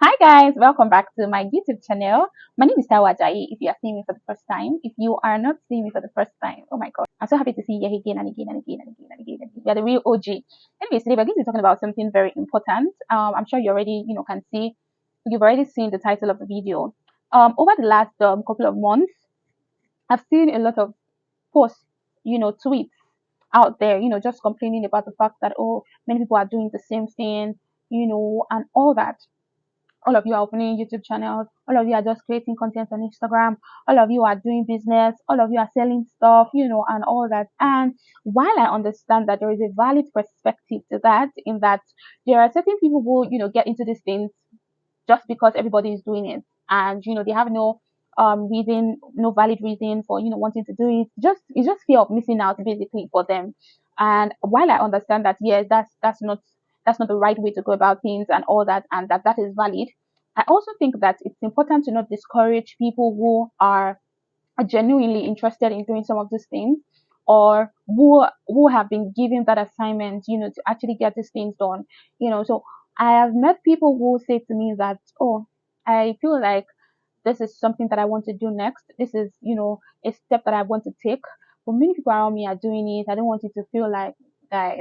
Hi guys, welcome back to my YouTube channel. My name is Tawa Ajayi. If you are seeing me for the first time, if you are not seeing me for the first time, oh my god, I'm so happy to see you here again and again and again and again and again. You are the real OG. Anyways, today we're going to be talking about something very important. I'm sure you already, can see, you've already seen the title of the video. Over the last couple of months, I've seen a lot of posts, tweets out there, just complaining about the fact that many people are doing the same thing, and all that. All of you are opening YouTube channels, all of you are just creating content on Instagram, all of you are doing business, all of you are selling stuff, and all that. And while I understand that there is a valid perspective to that, in that there are certain people who, get into these things just because everybody is doing it, and they have no reason, no valid reason for wanting to do it. It's just fear of missing out basically for them. And while I understand that, yes, that's not the right way to go about things and all that, and that is valid, I also think that it's important to not discourage people who are genuinely interested in doing some of these things, or who have been given that assignment, to actually get these things done. So I have met people who say to me that, oh, I feel like this is something that I want to do next. This is, a step that I want to take. But many people around me are doing it. I don't want you to feel like that.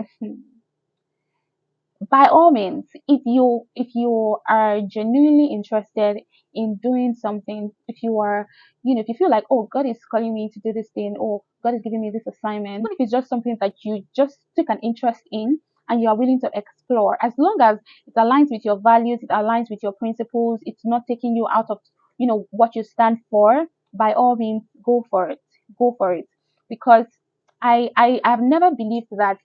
By all means, if you are genuinely interested in doing something, if you are, if you feel like, oh, God is calling me to do this thing, or God is giving me this assignment, even if it's just something that you just took an interest in and you are willing to explore, as long as it aligns with your values, it aligns with your principles, it's not taking you out of, what you stand for, by all means, go for it. Go for it. Because I've never believed that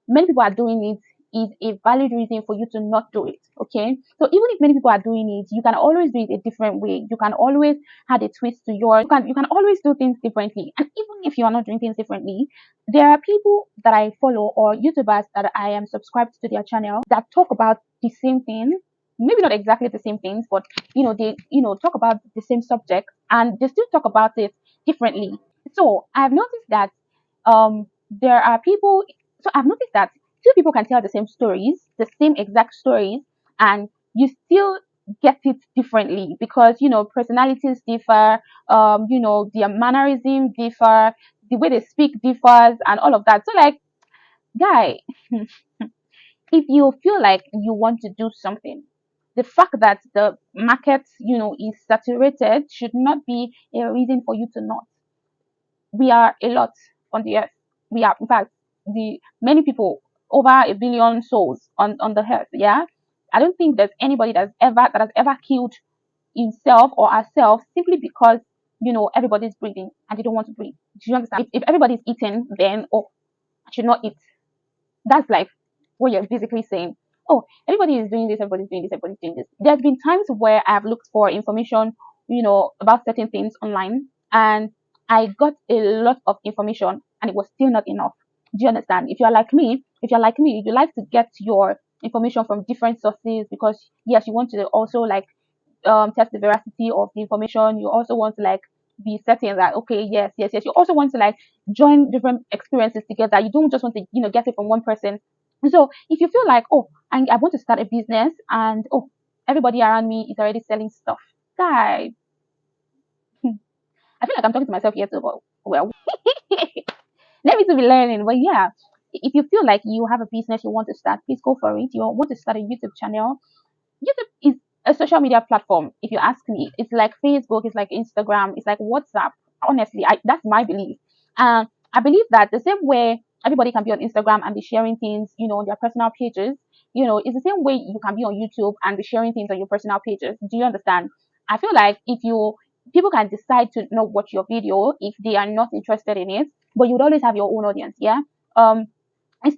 many people are doing it is a valid reason for you to not do it. Okay. So even if many people are doing it, you can always do it a different way. You can always add a twist to you can always do things differently. And even if you are not doing things differently, there are people that I follow, or YouTubers that I am subscribed to their channel, that talk about the same thing. Maybe not exactly the same things, but they talk about the same subject, and they still talk about it differently. So I've noticed that there are people. So I've noticed that two people can tell the same stories, the same exact stories, and you still get it differently, because personalities differ, their mannerism differ, the way they speak differs, and all of that. So, like, guy, if you feel like you want to do something, the fact that the market is saturated should not be a reason for you to not. We are a lot on the earth. We are, in fact, the many people, over a billion souls on the earth. Yeah, I don't think there's anybody that has ever killed himself or herself simply because everybody's breathing and they don't want to breathe. Do you understand? If everybody's eating, then I should not eat. That's like what you're basically saying. Oh, everybody is doing this, everybody's doing this, everybody's doing this. There's been times where I've looked for information, about certain things online, and I got a lot of information and it was still not enough. Do you understand? If you like to get your information from different sources, because yes, you want to also like test the veracity of the information. You also want to like be certain that, okay, yes, yes, yes. You also want to like join different experiences together. You don't just want to get it from one person. So if you feel like, oh, I want to start a business, and oh, everybody around me is already selling stuff, guy, I feel like I'm talking to myself here too, but well, let me to be learning. But yeah, if you feel like you have a business you want to start, please go for it. You want to start a YouTube channel. YouTube is a social media platform. If you ask me, it's like Facebook, it's like Instagram, it's like WhatsApp. Honestly, that's my belief. And I believe that the same way everybody can be on Instagram and be sharing things, on their personal pages, it's the same way you can be on YouTube and be sharing things on your personal pages. Do you understand? I feel like if you people can decide to not watch your video if they are not interested in it, but you would always have your own audience. Yeah. Um, it's,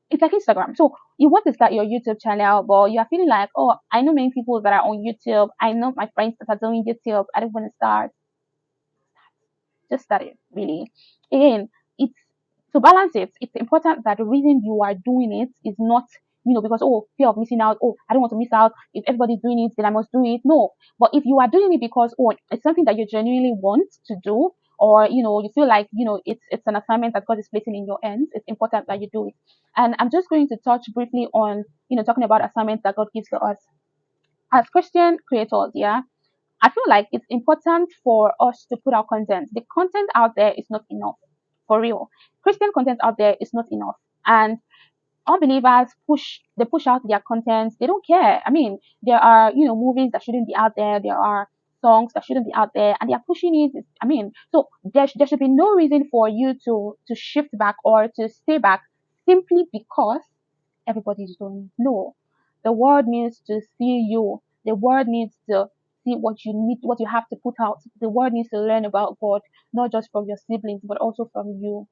it's like Instagram. So you want to start your YouTube channel, but you are feeling like, oh, I know many people that are on YouTube. I know my friends that are doing YouTube. I don't want to start. Just start it, really. Again, it's to balance it. It's important that the reason you are doing it is not, because, oh, fear of missing out. Oh, I don't want to miss out. If everybody's doing it, then I must do it. No. But if you are doing it because, oh, it's something that you genuinely want to do, or you feel like it's an assignment that God is placing in your hands, it's important that you do it. And I'm just going to touch briefly on talking about assignments that God gives to us. as Christian creators, yeah, I feel like it's important for us to put our content. The content out there is not enough. For real. Christian content out there is not enough. And unbelievers push out their content. They don't care. I mean, there are, movies that shouldn't be out there. There are songs that shouldn't be out there, and they are pushing it. I mean, so there should be no reason for you to shift back or to stay back simply because everybody's doing it. No, the world needs to see you. The world needs to see what you need, what you have to put out. The world needs to learn about God, not just from your siblings, but also from you.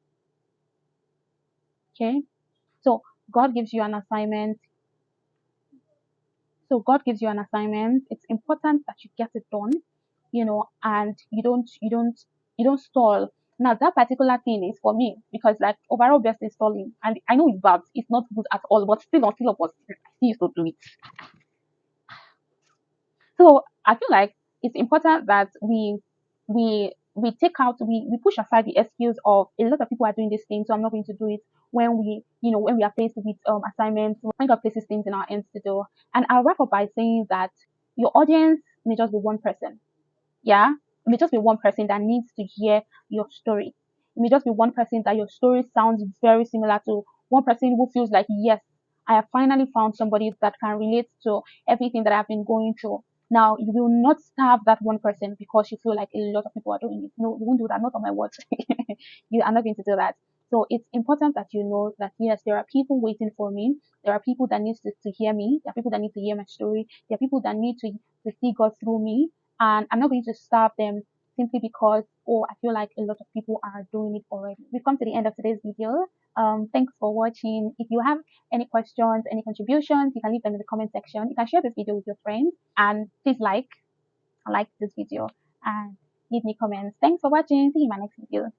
Okay, so God gives you an assignment. So God gives you an assignment. It's important that you get it done, and you don't stall. Now that particular thing is for me because like overall best is stalling, and I know it's bad, it's not good at all, but still until of us, I still used to do it. So I feel like it's important that we take out we push aside the excuse of a lot of people are doing this thing, so I'm not going to do it when when we are faced with assignments, when God places things in our hands to do. And I'll wrap up by saying that your audience may just be one person. Yeah. It may just be one person that needs to hear your story. It may just be one person that your story sounds very similar to, one person who feels like, yes, I have finally found somebody that can relate to everything that I've been going through. Now, you will not starve that one person because you feel like a lot of people are doing it. No, you won't do that. Not on my watch. You are not going to do that. So it's important that you know that yes, there are people waiting for me. There are people that need to hear me. There are people that need to hear my story. There are people that need to see God through me. And I'm not going to stop them simply because, oh, I feel like a lot of people are doing it already. We've come to the end of today's video. Thanks for watching. If you have any questions, any contributions, you can leave them in the comment section. You can share this video with your friends, and please like this video and leave me comments. Thanks for watching. See you in my next video.